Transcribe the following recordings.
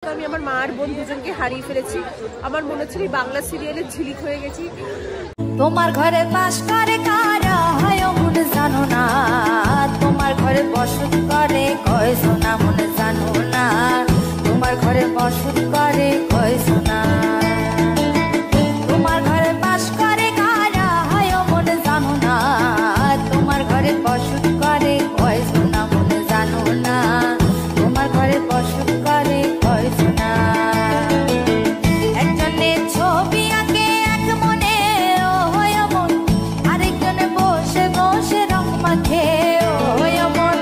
আমি আমার মা আর বোন দুজনকে হারিয়ে ফেলেছি। আমার মনে হচ্ছে বাংলা সিরিয়ালের ঝিলিক হয়ে গেছি। তোমার ঘরে বাস করে কারা হয় মনে জানো না, তোমার ঘরে বসত করে কয় সোনা মনে জানো না, তোমার ঘরে বসত করে কয় সোনা। তোমার ঘরে বাস করে কারা হয় মনে জানো না, তোমার ঘরে বসত করে কয় সোনা মনে জানো না, তোমার ঘরে বসত করে কয় সোনা। একজনে ছবি আঁকে এক মনে ও হয় মন, আরেকজনে বসে বসে রং মাখে ও হয় মন।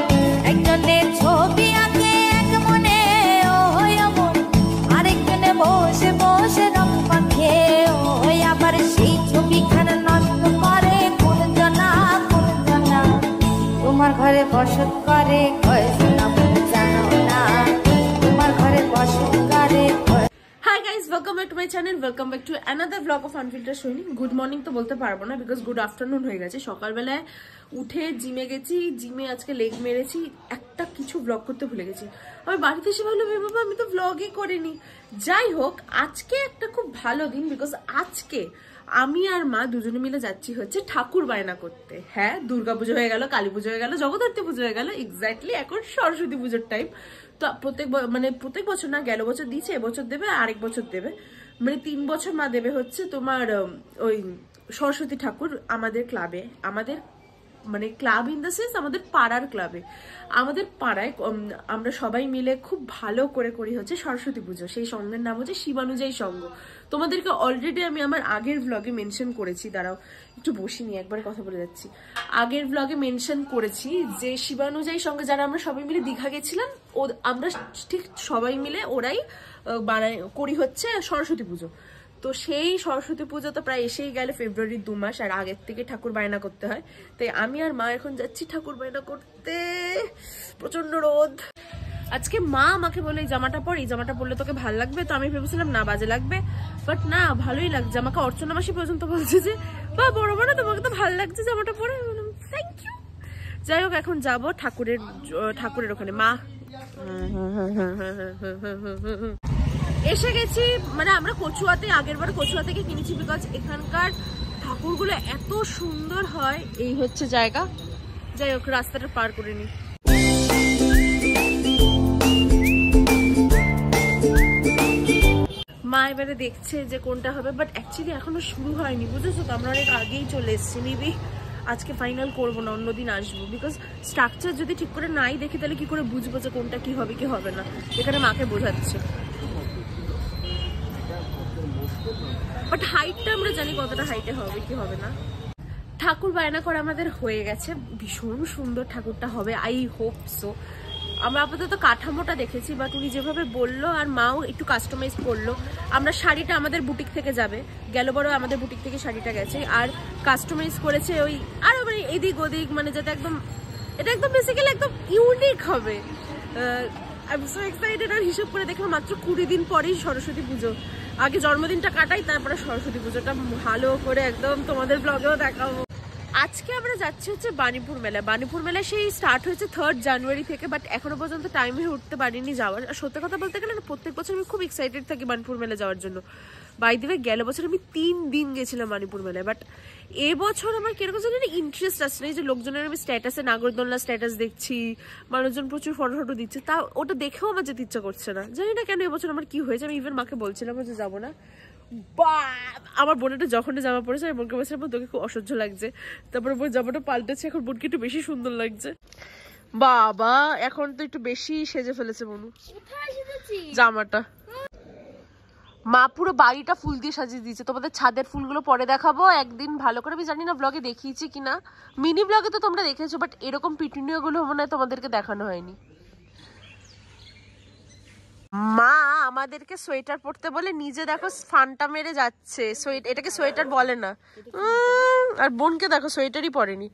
একজনে ছবি আঁকে এক মনে ও হয় মন, আরেকজনে বসে বসে রং মাখে ও হয়। আবার সেই ছবিখানা নষ্ট করে কোন জনা কোন জনা, তোমার ঘরে বসত করে কয় সোনা মনে জানো না, তোমার ঘরে বসত করে কয়। Hi guys, welcome back to my channel, welcome back to another blog of unfilter Sohini. Good morning তো বলতে পারবো না, বিকজ গুড আফটারনুন হয়ে গেছে। সকালবেলায় উঠে জিমে গেছি, জিমে আজকে লেগ মেরেছি, একটা কিছু ব্লগ করতে ভুলে গেছি। আমি বাড়িতে এসে ভাবলাম বাবা আমি তো ব্লগই করিনি। যাই হোক, আজকে একটা খুব ভালো দিন, বিকজ আজকে আমি আর মা দুজনে মিলে যাচ্ছি হচ্ছে ঠাকুর বায়না করতে। হ্যাঁ, দুর্গাপুজো হয়ে গেল, কালী পুজো হয়ে গেল, জগদ্ধাত্রী পুজো হয়ে গেল, এক্স্যাক্টলি এখন সরস্বতী পুজোর টাইম। তো প্রত্যেক বছর না, গেল বছর দিয়েছে, এবছর দেবে, আরেক বছর দেবে, মানে 3 বছর মা দেবে হচ্ছে তোমার ওই সরস্বতী ঠাকুর আমাদের ক্লাবে, আমাদের মানে ক্লাব ইন দ্য সেন্স আমাদের পাড়ার ক্লাবে, আমাদের পাড়ায় আমরা সবাই মিলে খুব ভালো করে করি হচ্ছে সরস্বতী পুজো। সেই সঙ্গের নাম হচ্ছে শিবানুযায়ী সঙ্গ। তোমাদেরকে অলরেডি আমি আমার আগের ব্লগে মেনশন করেছি, দাঁড়াও একটু বসিনি, একবার কথা বলে যাচ্ছি। আগের ব্লগে মেনশন করেছি যে শিবানুযায়ী সঙ্গে যারা আমরা সবাই মিলে দীঘা গেছিলাম, আমরা ঠিক সবাই মিলে ওরাই করি হচ্ছে সরস্বতী পুজো। তো সেই সরস্বতী পুজো তো প্রায় এসেই গেলে, ফেব্রুয়ারির 2 মাস, আর আগের থেকে ঠাকুর বায়না করতে হয়। তাই আমি আর মা এখন যাচ্ছি ঠাকুর বায়না করতে। প্রচন্ড রোদ। আজকে মা আমাকে বলে এই জামাটা পর, এই জামাটা পরলে তোকে ভালো লাগবে। তো আমি ভেবেছিলাম না বাজে লাগবে, বাট না ভালোই লাগছে। আমাকে অর্চনা মাসি পর্যন্ত বলছে যে বা বড় বড় তোমাকে তো ভালো লাগছে জামাটা পরে, থ্যাংক ইউ। যাই হোক, এখন যাবো ঠাকুরের ওখানে। মা এসে গেছি, মানে আমরা কচুয়াতে, আগের বার কচুয়া থেকে কিনেছি, বিকজ এখানকার ঠাকুরগুলো এত সুন্দর হয়। এই হচ্ছে জায়গা। যাই হোক, রাস্তাটা পার করে নি। মা এবারে দেখছে যে কোনটা হবে, বাট অ্যাকচুয়ালি এখনো শুরু হয়নি, বুঝেছো তো। আমরা অনেক আগেই চলে এসেছি। মেবি আজকে ফাইনাল করবো না, অন্যদিন আসবো, বিকজ স্ট্রাকচার যদি ঠিক করে নাই দেখি তাহলে কি করে বুঝবো যে কোনটা কি হবে কি হবে না। এখানে মাকে বোঝাচ্ছে, বাট হাইটটা আমরা জানি কতটা হাইটে হবে কি হবে না। ঠাকুর বায়না করা আমাদের হয়ে গেছে, ভীষণ সুন্দর ঠাকুরটা হবে, আই হোপ সো। আমরা আপাতত কাঠামোটা দেখেছি, বাট উনি যেভাবে বললো আর মাও একটু কাস্টমাইজ করলো। আমরা শাড়িটা আমাদের বুটিক থেকে যাবে, গেল বড় আমাদের বুটিক থেকে শাড়িটা গেছে, আর কাস্টমাইজ করেছে ওই আরো মানে এদিক ওদিক, মানে যাতে একদম এটা একদম বেসিক্যালি একদম ইউনিক হবে। I am so excited. আর হিসেব করে দেখলাম মাত্র 20 দিন পরেই সরস্বতী পুজো। আগে জন্মদিনটা কাটাই, তারপরে সরস্বতী পুজোটা ভালো করে একদম তোমাদের ব্লগেও দেখাবো। আজকে আমরা যাচ্ছি হচ্ছে বাণীপুর মেলা। বাণীপুর মেলা সেই স্টার্ট হয়েছে 3 জানুয়ারি থেকে, বাট এখনো পর্যন্ত টাইমে উঠতে পারিনি যাওয়ার। আর সত্যি কথা বলতে গেলে না, প্রত্যেক বছর আমি খুব এক্সাইটেড থাকি বাণীপুর মেলা যাওয়ার জন্য। বাই দ্য ওয়ে, গেল বছর আমি 3 দিন গেছিলাম বাণীপুর মেলায়, বাট এবছর আমার কিরকম জানি না ইন্টারেস্ট আসছে না। এই যে লোকজনের আমি স্ট্যাটাসে নাগরদোলনা স্ট্যাটাস দেখছি, মানুষজন প্রচুর ফটো দিচ্ছে, তা ওটা দেখেও আমার যেতে ইচ্ছা করছে না। জানি না কেন এবছর আমার কি হয়েছে। আমি ইভেন মাকে বলছিলাম যে যাবো না। আমার বোনেটা যখন জামা পড়েছে আমি বোনকে বলছিলাম তোকে খুব অসহ্য লাগছে, তারপরে বোন জামাটা পাল্টেছে, এখন বোনকে একটু বেশি সুন্দর লাগছে। বাবা এখন তো একটু বেশি সেজে ফেলেছে বনু জামাটা। মা পুরো বাড়িটা ফুল দিয়ে সাজিয়ে দিয়েছে। তোমাদের ছাদের ফুলগুলো পরে দেখাবো একদিন ভালো করে। আমি জানি না ব্লগে দেখিয়েছি কিনা, মিনি ব্লগে তো তোমরা দেখেছো, বাট এরকম পিটুনিয়া গুলো মনে হয় তোমাদেরকে দেখানো হয়নি। মা আমাদেরকে সোয়েটার পরতে বলে নিজে দেখো ফানটা মেরে যাচ্ছে। এটাকে সোয়েটার বলে না। আর বোনকে দেখো সোয়েটারই পরেনি।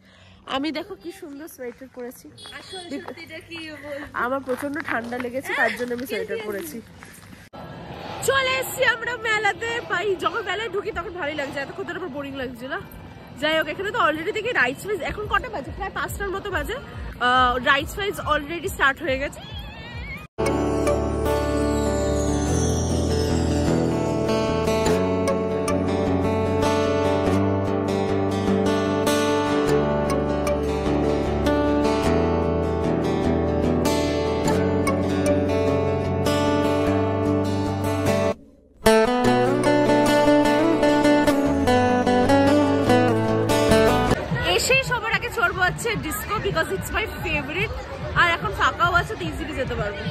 আমি দেখো কি সুন্দর সোয়েটার পরেছি। আমার প্রচন্ড ঠান্ডা লেগেছে, তার জন্য আমি সোয়েটার পরেছি। চলে এসছি আমরা মেলাতে। ভাই যখন মেলায় ঢুকি তখন ভালোই লাগছে, এতক্ষণ ধরে বোরিং লাগছে না। যাই হোক, এখানে তো অলরেডি দেখি রাইডস ফাইজ, এখন কটা বাজে? প্রায় 5টার মতো বাজে। রাইডস ফাইজ অলরেডি স্টার্ট হয়ে গেছে। Disco because it's my favourite. আর এখন ফাঁকাও আছে তো ইজিলি যেতে পারবো।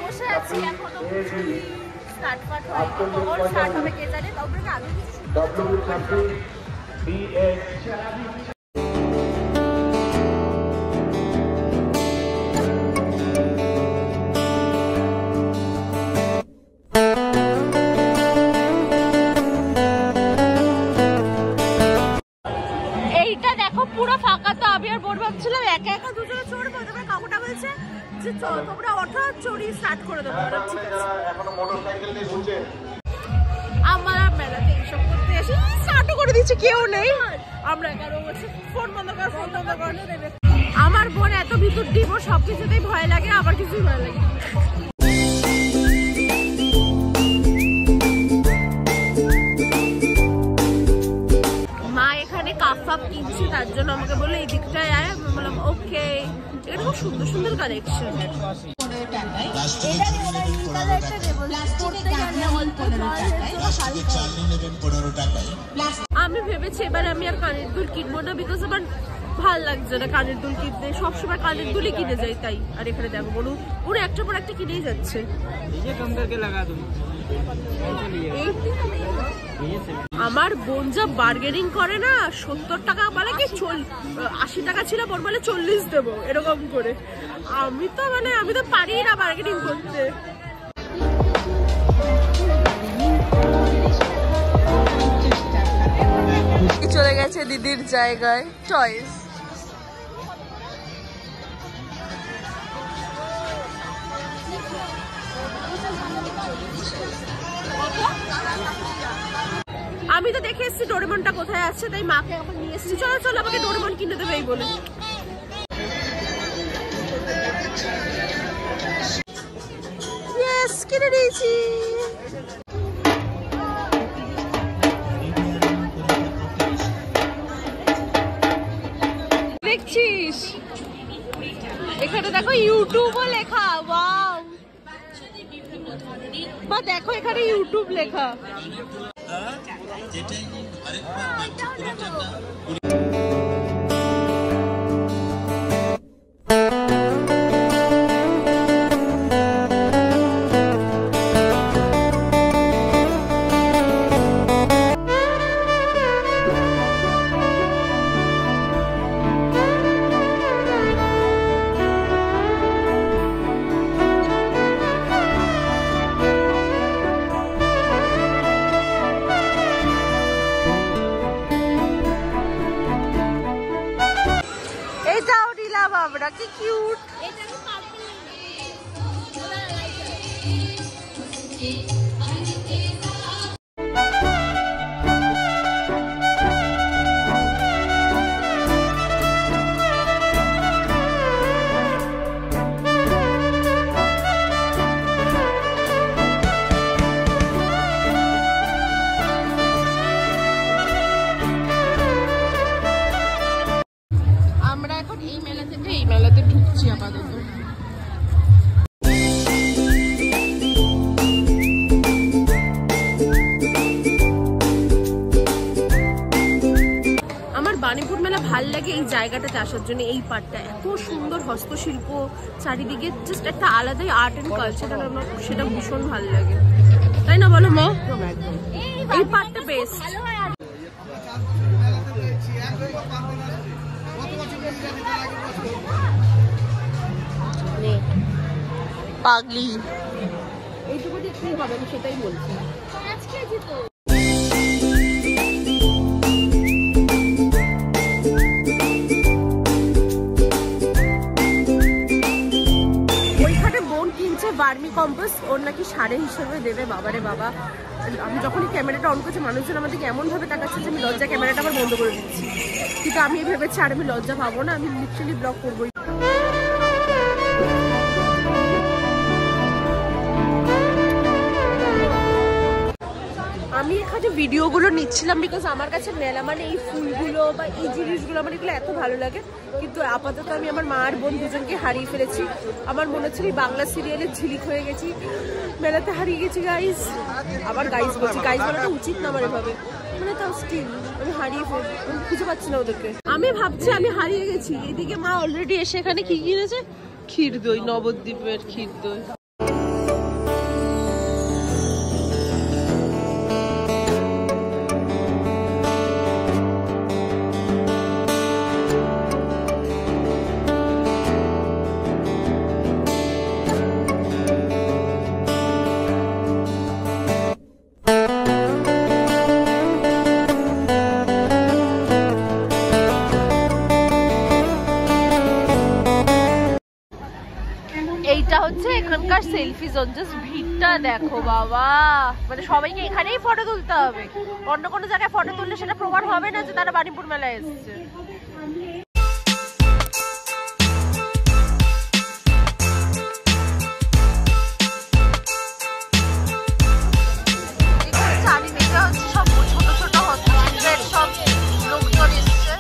বসে আছি এখনো স্টার্ট হবে কে জানে। তবে আগে এইটা দেখো পুরো ফাঁকা। তো আমি আর বোন ভাবছিলাম একা একা দুজনে চড়বো, তারপরে কাকুটা বলছে যে চল তোমরা অটো চড়ি স্টার্ট করে দেবো। আমার মেলাতে এইসব করতে এসে স্টার্টও করে দিচ্ছে, কেউ নেই। আমরা 11 বছর ফোন বন্ধ কর, ফোন বন্ধ কর। আমার বোন এত ভিতর দিব সবকিছুতেই ভয় লাগে, আবার কিছুই ভয় লাগে। মা এখানে কাপ ফাপ কিনছে, তার জন্য আমাকে বললো এই দিকটায় আয়। আমি বললাম ওকে। এটা খুব সুন্দর সুন্দর কালেকশন। আমি ভেবেছি এবার আমি আর কানের দুল কিনবো না, বিকজ আমার ভাল লাগছে না কানের দুল কিনতে। সবসময় কানের দুলই কিনে যাই তাই। আর এখানে দেখো বলুন ওরা একটার পর একটা কিনেই যাচ্ছে। আমার বোন যা বার্গেনিং করে না, 70 টাকা বলে কি 80 টাকা ছিল, বোন বলে 40 দেবো এরকম করে। আমি তো পারি না বার্গেনিং করতে। চলে গেছে দিদির জায়গায় চয়েস। আমি তো দেখে এসেছি ডোরেমনটা কোথায় আছে, তাই মাকে এখন নিয়ে এসেছি। চলো চলো আমাকে ডোরেমন কিনে দেবে এই বলে। ইয়েস কিনে দিয়েছি। দেখছিস এখানে দেখো ইউটিউবও লেখা। ওয়াও, বা দেখো এখানে ইউটিউব লেখা। আমরা কি কিউট। আমরা এখন এই মেলা থেকে এই মেলাতে ঢুকছি আপাতত। আমার বাণীপুর মেলা ভাল লাগে এই জায়গাটাতে আসার জন্য। এই পার্টটা এত সুন্দর হস্তশিল্প চারিদিকে, জাস্ট একটা আলাদাই আর্ট এন্ড কালচার, আমার সেটা ভীষণ ভাল লাগে, তাই না বলো মা? এই পার্টটা বেস্ট। পাগলি এইটুকু দেখতেই হবে, আমি সেটাই বলছি। ওইখানে বোন কিনছে ভার্মি কম্পোস্ট, ওর নাকি সারে হিসেবে দেবে। বাবারে বাবা, আমি যখনই ক্যামেরাটা অন করছি মানুষজন আমাদেরকে এমন ভাবে তাকাচ্ছে যে আমি লজ্জা ক্যামেরাটা আবার বন্ধ করে দিচ্ছি। কিন্তু আমি ভেবেছি আর আমি লজ্জা পাবো না, আমি লিটারালি ব্লগ করবোই। আমি এখানে ভিডিওগুলো নিচ্ছিলাম বিকজ আমার কাছে মেলা মানে এই ফুলগুলো বা এই জিনিসগুলো আমার এগুলো এত ভালো লাগে, কিন্তু আপাতত আমি আমার মা আর বোন দুজনকে হারিয়ে ফেলেছি। আমার মনে হচ্ছে এই বাংলা সিরিয়ালের ঝিলিক হয়ে গেছি, মেলাতে হারিয়ে গেছি গাইস। আবার গাইস বলছি, গাইস বলাটা উচিত না আমার এভাবে, মানে তাও স্টিল আমি হারিয়ে ফেলছি, আমি খুঁজে পাচ্ছি না ওদেরকে। আমি ভাবছি আমি হারিয়ে গেছি, এদিকে মা অলরেডি এসে এখানে কি কিনেছে, ক্ষীর দই, নবদ্বীপের ক্ষীর দই। এইটা হচ্ছে এখানকার সেলফি জোন, জাস্ট ভিড়টা দেখো বাবা, মানে সবাইকে এখানেই ফটো তুলতে হবে, অন্য কোনো জায়গায় ফটো তুললে সেটা প্রমাণ হবে না যে তারা বাণীপুর মেলায় এসেছে। সব ছোট ছোট হচ্ছে সব লোকজন এসছে।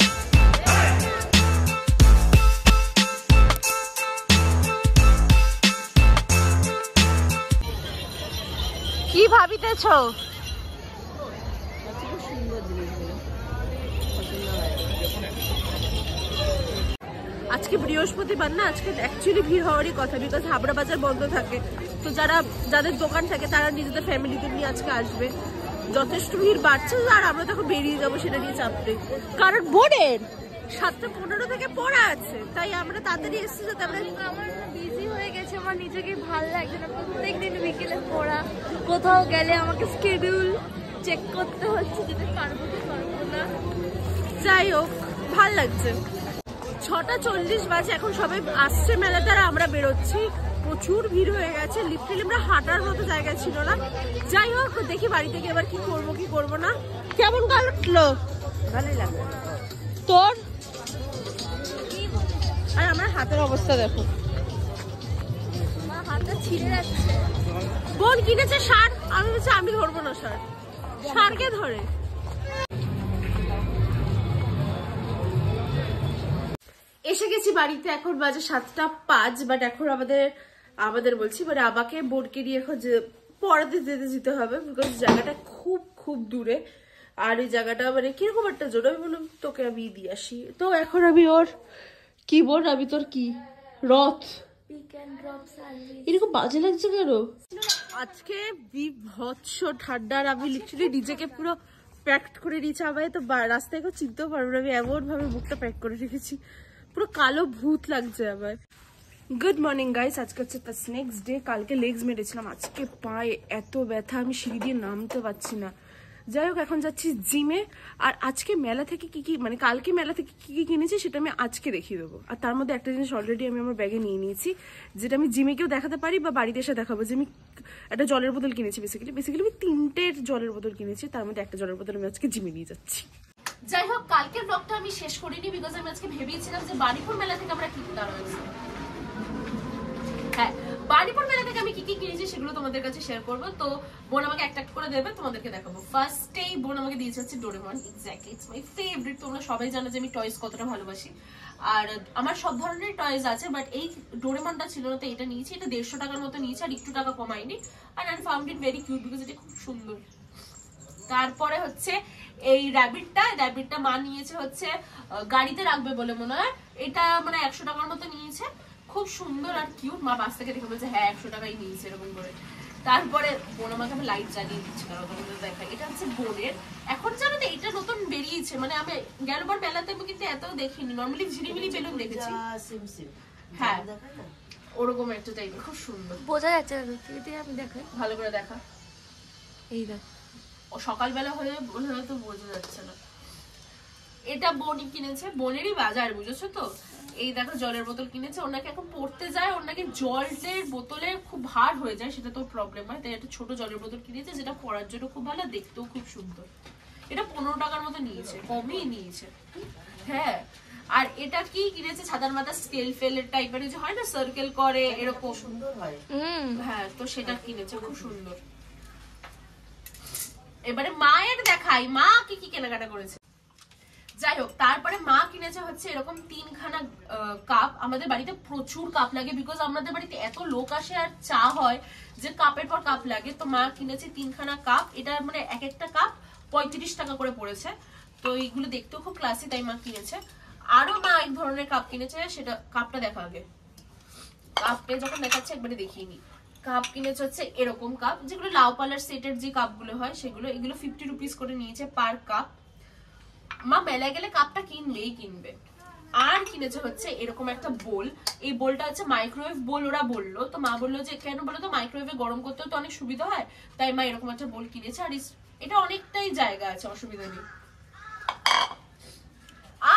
কি ভাবিতেছ? আজকে বৃহস্পতিবার না, আজকে অ্যাকচুয়ালি ভিড় হওয়ারই কথা, বিকজ হাবড়া বাজার বন্ধ থাকে, তো যাদের দোকান থাকে তারা নিজেদের ফ্যামিলিকে নিয়ে আজকে আসবে। যথেষ্ট ভিড় বাড়ছে আর আমরা তখন বেরিয়ে যাবো সেটা নিয়ে চাপতে, কারণ বোর্ডের 7:15 থেকে পড়া আছে, তাই আমরা তাড়াতাড়ি এসেছি যাতে আমরা। আমার বিজি হয়ে গেছে, আমার নিজেকে ভালো লাগছে না, প্রত্যেকদিন বিকেলে পড়া, কোথাও গেলে আমাকে স্কেডিউল চেক করতে হচ্ছে, যেতে পারবো কি পারবো না। যাই হোক, ভাল লাগছে। 6:40 বাজে, এখন সবাই আসছে মেলাতে আর আমরা বেরোচ্ছি। প্রচুর ভিড় হয়ে গেছে, লিটারালি আমরা হাঁটার মতো জায়গা ছিল না। যাই হোক, দেখি বাড়ি থেকে এবার কি করবো কি করবো না। কেমন কাটলো? ভালোই লাগলো। তোর? আর আমার হাতের অবস্থা দেখো, হাতটা ছিঁড়ে যাচ্ছে। বোন কিনেছে সার, আমি বলছি আমি ধরবো না সার, সারকে ধরে। এসে গেছি বাড়িতে, এখন বাজে 7:05, বাট এখন আমাদের বলছি মানে আবাকে বোনকে নিয়ে এখন পড়াতে যেতে হবে, বিকজ জায়গাটা খুব খুব দূরে, আর এই জায়গাটা মানে কিরকম একটা জোর। আমি বললাম তোকে আমি দিয়ে আসি, তো এখন আমি ওর কি বোন, আমি তোর কি রথ এরকম বাজে লাগছে কেন? আজকে বিভৎস ঠান্ডা, আর আমি লিটারালি নিজেকে পুরো প্যাক করে নিয়েছি। আমায় তো রাস্তায় কেউ চিনতেও পারবো না, আমি এমন ভাবে মুখটা প্যাক করে রেখেছি, পুরো কালো ভূত লাগছে আমার। গুড মর্নিং গাইস, আজকে হচ্ছে নেক্সট ডে। কালকে লেগস মেরেছিলাম, আজকে পায়ে এত ব্যথা, আমি সিঁড়ি দিয়ে নামতে পারছি না। যাই হোক, এখন যাচ্ছি জিমে। আর আজকে মেলা থেকে কি মানে কালকে মেলা থেকে কি কিনেছি সেটা আমি আজকে দেখিয়ে দেবো। আর তার মধ্যে একটা জিনিস অলরেডি আমি আমার ব্যাগে নিয়ে নিয়েছি, যেটা আমি জিমেকেও দেখাতে পারি বা বাড়িতে এসে দেখাবো। যে আমি একটা জলের বোতল কিনেছি, বেসিক্যালি আমি 3টে জলের বোতল কিনেছি, তার মধ্যে একটা জলের বোতল আমি আজকে জিমে নিয়ে যাচ্ছি। যাই হোক, কালকের ব্লগটা আমি শেষ করিনি, বিকজ আমি আজকে ভেবেছিলাম যে বাণীপুর মেলা থেকে আমরা কি কিনতে রয়েছে। হ্যাঁ, বাণীপুর মেলা থেকে আমি কি কি কিনেছি সেগুলো তোমাদের কাছে শেয়ার করবো। তো বোন আমাকে একটা করে দেবে, তোমাদেরকে দেখাবো। ফার্স্টেই বোন আমাকে দিয়েছে হচ্ছে Doraemon. Exactly, it's my favourite. তোমরা সবাই জানো যে আমি টয়েস কতটা ভালোবাসি, আর আমার সব ধরনের টয়েস আছে, বাট এই ডোরেমনটা ছিল না, তো এটা নিয়েছি। এটা 150 টাকার মতো নিয়েছি, আর একটু টাকা কমাইনি। আর I found it very cute because এটা খুব সুন্দর। তারপরে হচ্ছে এই র্যাবিটটা মা নিয়েছে হচ্ছে গাড়িতে রাখবে বলে মনে হয়। এটা মানে 100 টাকার মতো নিয়েছে, খুব সুন্দর আর কিউট। মা বাস থেকে দেখে বলছে হ্যাঁ 100 টাকাই নিয়েছে এরকম করে। তারপরে বোন আমাকে আমি লাইট জ্বালিয়ে দিচ্ছে, কারণ তোমাদের দেখা। এটা হচ্ছে বোনের, এখন জানো তো এটা নতুন বেরিয়েছে, মানে আমি গেলবার মেলাতে আমি কিন্তু এত দেখিনি, নর্মালি ঝিলিমিলি বেলুন দেখেছি। হ্যাঁ, ওরকম একটা টাইপের, খুব সুন্দর। বোঝা যাচ্ছে না, আমি দেখাই ভালো করে দেখা। এই দেখ, ও সকালবেলা হয়ে তো বোঝা যাচ্ছে না। এটা বোনই কিনেছে, বোনেরই বাজার, বুঝেছো তো। এই দেখো জলের বোতল কিনেছে, ওনাকে এখন পড়তে যায়, ওনাকে জলের বোতলে খুব ভার হয়ে যায়, সেটা তো প্রবলেম হয়, তাই একটা ছোট জলের বোতল কিনেছে, যেটা পড়ার জন্য খুব ভালো, দেখতেও খুব সুন্দর। এটা 15 টাকার মতো নিয়েছে, কমই নিয়েছে। হ্যাঁ, আর এটা কি কিনেছে, ছাতার মাথা স্কেল ফেলের টাইপের যে হয় না, সার্কেল করে এরকম সুন্দর হয়। হ্যাঁ, তো সেটা কিনেছে, খুব সুন্দর। এবারে মায়ের দেখাই মা কি কি কেনাকাটা করেছে। যাই হোক, তারপরে মা কিনেছে হচ্ছে এরকম 3খানা কাপ। আমাদের বাড়িতে প্রচুর কাপ লাগে, বিকজ আমাদের বাড়িতে এত লোক আসে আর চা হয় যে কাপের পর কাপ লাগে। তো মা কিনেছে 3খানা কাপ। এটা মানে এক একটা কাপ 35 টাকা করে পড়েছে। তো এইগুলো দেখতেও খুব ক্লাসি, তাই মা কিনেছে। আরো মা এক ধরনের কাপ কিনেছে, সেটা কাপটা দেখা আগে। কাপটা যখন দেখাচ্ছে একবারে দেখিয়ে নি। কাপ কিনেছে হচ্ছে এরকম কাপ, যেগুলো লাউ পালার সেটের যে কাপগুলো হয় সেগুলো। এগুলো 50 রুপিস করে নিয়েছে পার কাপ। মা মেলায় গেলে কাপটা কিনবেই কিনবে। আর কিনেছে হচ্ছে এরকম একটা বোল। এই বোলটা হচ্ছে মাইক্রোওয়েভ বোল ওরা বললো। তো মা বললো যে কেন বলো তো, মাইক্রোওয়েভে গরম করতেও তো অনেক সুবিধা হয়, তাই মা এরকম একটা বোল কিনেছে। আর এটা অনেকটাই জায়গা আছে, অসুবিধা নেই।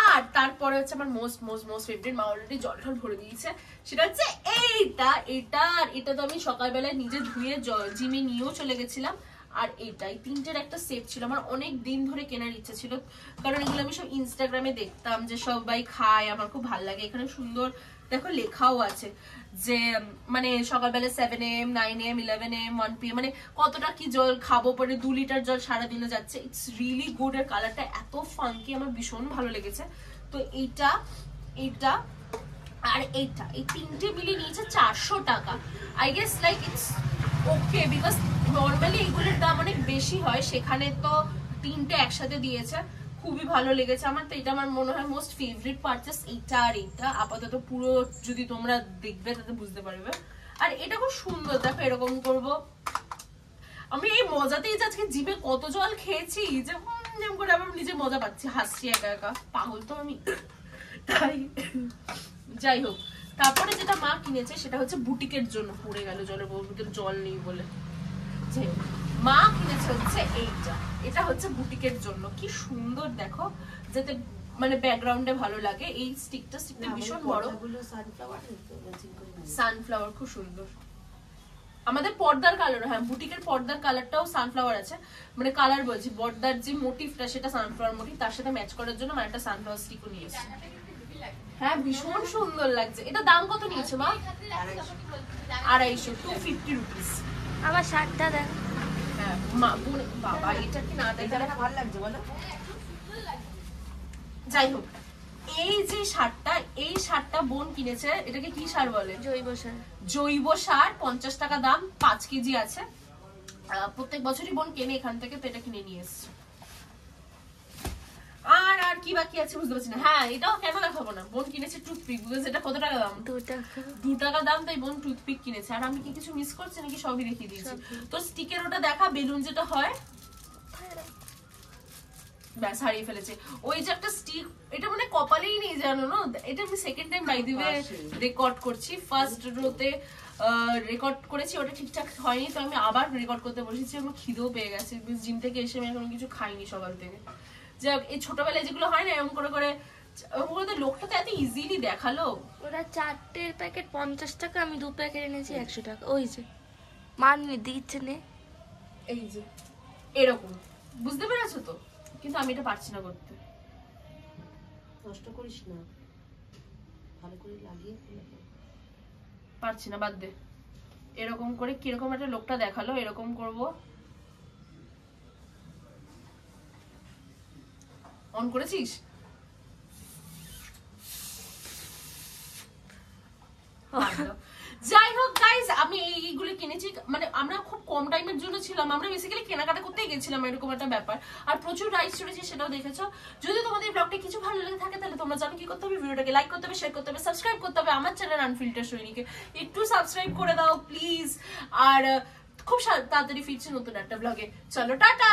আর তারপরে হচ্ছে আমার মোস্ট ফেভারিট, মা অলরেডি জল ঢল ভরে দিয়েছে, সেটা হচ্ছে এটা তো আমি সকালবেলায় নিজে ধুয়ে জিমে নিয়েও চলে গেছিলাম। আর এইটাই 3টের একটা সেট ছিল, আমার অনেক দিন ধরে কেনার ইচ্ছা ছিল, কারণ এগুলো আমি সব ইনস্টাগ্রামে দেখতাম যে সবাই খায়, আমার খুব ভালো লাগে। এখানে সুন্দর দেখো লেখাও আছে যে মানে সকালবেলা 7 AM 9 AM 11 AM 1 PM মানে কতটা কি জল খাবো, পরে 2 লিটার জল সারাদিনে যাচ্ছে। It's really good. আর কালারটা এত ফাঙ্কি, আমার ভীষণ ভালো লেগেছে। তো এইটা আর এইটা, এই 3টে মিলিয়ে নিয়েছে 400 টাকা। I guess like it's okay, because normally এগুলোর দাম অনেক বেশি হয়, সেখানে তো 3টে একসাথে দিয়েছে। খুবই ভালো লেগেছে আমার। তো এটা আমার মনে হয় মোস্ট ফেভারিট পারচেস, এইটা আর এইটা। আপাতত পুরো যদি তোমরা দেখবে তাতে বুঝতে পারবে। আর এটা খুব সুন্দর, দেখো এরকম করবো আমি। এই মজাতেই আজকে জিভে কত জল খেয়েছি যে করে আবার নিজে মজা পাচ্ছি, হাসছি একা একা, পাগল তো আমি। তাই যাই হোক, তারপরে যেটা মা কিনেছে সেটা হচ্ছে বুটিকের জন্য। পড়ে গেল জলের বোতলে, জল নেই বলে। যাই হোক, মা কিনেছে হচ্ছে এইটা। এটা হচ্ছে বুটিকের জন্য। কি সুন্দর দেখো, যাতে মানে ব্যাকগ্রাউন্ডে ভালো লাগে। এই স্টিকটা ভীষণ বড়, সানফ্লাওয়ার, খুব সুন্দর। আমাদের পর্দার কালার, হ্যাঁ বুটিকের পর্দার কালারটাও সানফ্লাওয়ার আছে, মানে কালার বলছি, পর্দার যে মোটিভটা সেটা সানফ্লাওয়ার মোটিভ, তার সাথে ম্যাচ করার জন্য মানে একটা সানফ্লাওয়ার স্টিকও নিয়েছে। হ্যাঁ ভীষণ সুন্দর লাগছে। এটা দাম কত নিয়েছে মা? 250, 250 রুপিস। আমার শার্টটা দেখ। হ্যাঁ বাবা, এটা কি না দেখে ভালো লাগছে বলো। যাই হোক, এই যে শার্টটা, এই শার্টটা বোন কিনেছে। এটাকে কি সার বলে? জৈব সার। 50 টাকা দাম, 5 কেজি আছে। প্রত্যেক বছরই বোন কেনে এখান থেকে, তো এটা কিনে নিয়ে এসছে। আর কি বাকি আছে বুঝতে পারছি না। হ্যাঁ এটাও কেন দেখাবো না, বোন কিনেছে টুথপিক, বিকজ এটা কত টাকা দাম? 2 টাকা দাম, তাই বোন টুথপিক কিনেছে। আর আমি কি কিছু মিস করছি নাকি? সবই দেখিয়ে দিয়েছি। তো স্টিকের ওটা দেখা, বেলুন যেটা হয়, ব্যাস হারিয়ে ফেলেছে। ওই যে একটা স্টিক, এটা মানে কপালেই নেই জানো না। এটা আমি second time by the way record করছি। ফার্স্ট রোতে রেকর্ড করেছি, ওটা ঠিকঠাক হয়নি, তো আমি আবার রেকর্ড করতে বসেছি। আমার খিদেও পেয়ে গেছে, জিম থেকে এসে আমি এখন কিছু খাইনি সকাল থেকে। যাক, এই ছোটবেলায় যেগুলো হয় না এরকম করে করে, লোকটা তো এত ইজিলি দেখালো। ওরা 4টের প্যাকেট 50 টাকা, আমি 2 প্যাকেট এনেছি 100 টাকা। ওই যে মান দিচ্ছে নে, এই যে এরকম, বুঝতে পেরেছো তো? কিন্তু আমি এটা পারছি না করতে। কষ্ট করিস না, ভালো করে লাগিয়ে পারছি না, বাদ দে। এরকম করে কিরকম একটা লোকটা দেখালো, এরকম করব। অন করেছিস? যাই হোক গাইজ, আমি এইগুলো কিনেছি। মানে আমরা খুব কম টাইমের জন্য ছিলাম, আমরা বেসিক্যালি কেনাকাটা করতেই গেছিলাম, এরকম একটা ব্যাপার। আর প্রচুর রাইস চড়েছি, সেটাও দেখেছো। যদি তোমাদের ব্লগটা কিছু ভালো লেগে থাকে তাহলে তোমরা জানো কি করতে হবে, ভিডিওটাকে লাইক করতে হবে, শেয়ার করতে হবে, সাবস্ক্রাইব করতে হবে। আমার চ্যানেল আনফিল্টার সৈনিকে একটু সাবস্ক্রাইব করে দাও প্লিজ। আর খুব তাড়াতাড়ি ফিরছি নতুন একটা ব্লগে। চলো টাটা।